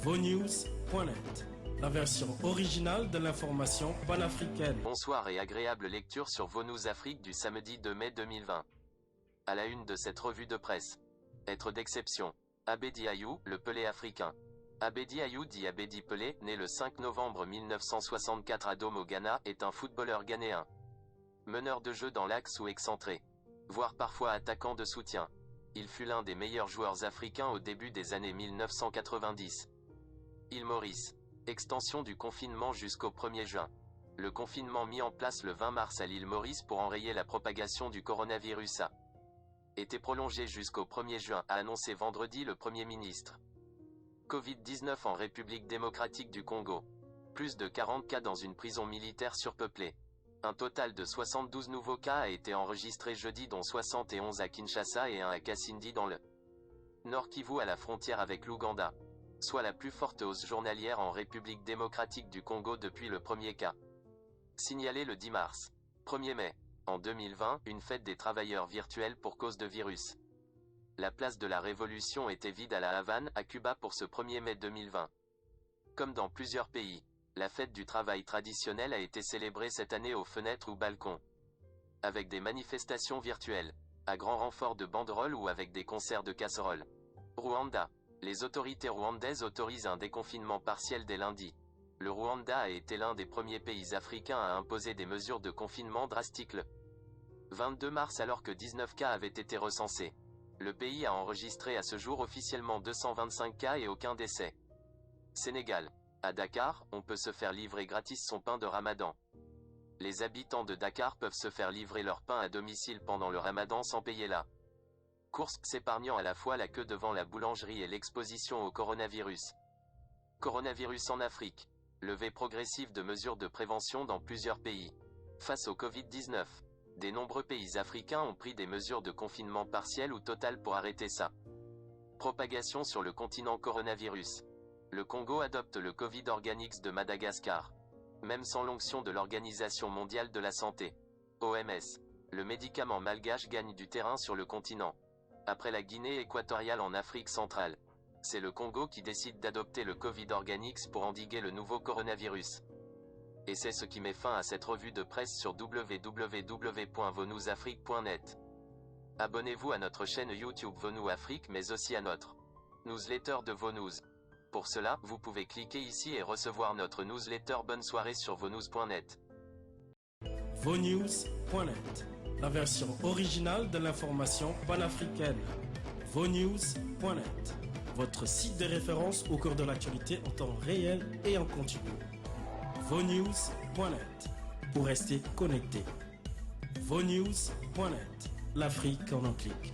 VONews.net, la version originale de l'information panafricaine. Bonsoir et agréable lecture sur VONews Afrique du samedi 2 mai 2020. À la une de cette revue de presse. Être d'exception. Abedi Ayou, le Pelé africain. Abedi Ayou dit Abedi Pelé, né le 5 novembre 1964 à Dome au Ghana, est un footballeur ghanéen. Meneur de jeu dans l'axe ou excentré. Voire parfois attaquant de soutien. Il fut l'un des meilleurs joueurs africains au début des années 1990. Île Maurice. Extension du confinement jusqu'au 1er juin. Le confinement mis en place le 20 mars à l'île Maurice pour enrayer la propagation du coronavirus a été prolongé jusqu'au 1er juin, a annoncé vendredi le Premier ministre. Covid-19 en République démocratique du Congo. Plus de 40 cas dans une prison militaire surpeuplée. Un total de 72 nouveaux cas a été enregistré jeudi, dont 71 à Kinshasa et un à Kasindi dans le Nord Kivu à la frontière avec l'Ouganda. Soit la plus forte hausse journalière en République démocratique du Congo depuis le premier cas signalé le 10 mars. 1er mai. En 2020, une fête des travailleurs virtuelle pour cause de virus. La place de la Révolution était vide à La Havane, à Cuba pour ce 1er mai 2020. Comme dans plusieurs pays, la fête du travail traditionnelle a été célébrée cette année aux fenêtres ou balcons. Avec des manifestations virtuelles, à grand renfort de banderoles ou avec des concerts de casseroles. Rwanda. Les autorités rwandaises autorisent un déconfinement partiel dès lundi. Le Rwanda a été l'un des premiers pays africains à imposer des mesures de confinement drastiques le 22 mars alors que 19 cas avaient été recensés. Le pays a enregistré à ce jour officiellement 225 cas et aucun décès. Sénégal. À Dakar, on peut se faire livrer gratis son pain de Ramadan. Les habitants de Dakar peuvent se faire livrer leur pain à domicile pendant le Ramadan sans payer la course, s'épargnant à la fois la queue devant la boulangerie et l'exposition au coronavirus. Coronavirus en Afrique. Levée progressive de mesures de prévention dans plusieurs pays. Face au Covid-19, de nombreux pays africains ont pris des mesures de confinement partiel ou total pour arrêter sa propagation sur le continent coronavirus. Le Congo adopte le Covid Organics de Madagascar. Même sans l'onction de l'Organisation mondiale de la santé, OMS, le médicament malgache gagne du terrain sur le continent. Après la Guinée équatoriale en Afrique centrale, c'est le Congo qui décide d'adopter le Covid Organics pour endiguer le nouveau coronavirus. Et c'est ce qui met fin à cette revue de presse sur www.vonewsafrique.net. Abonnez-vous à notre chaîne YouTube VONews Afrique mais aussi à notre newsletter de VONews. Pour cela, vous pouvez cliquer ici et recevoir notre newsletter. Bonne soirée sur VONews.net. VONews.net, la version originale de l'information panafricaine. VONews.net, votre site de référence au cœur de l'actualité en temps réel et en continu. VONews.net, pour rester connecté. VONews.net, l'Afrique en un clic.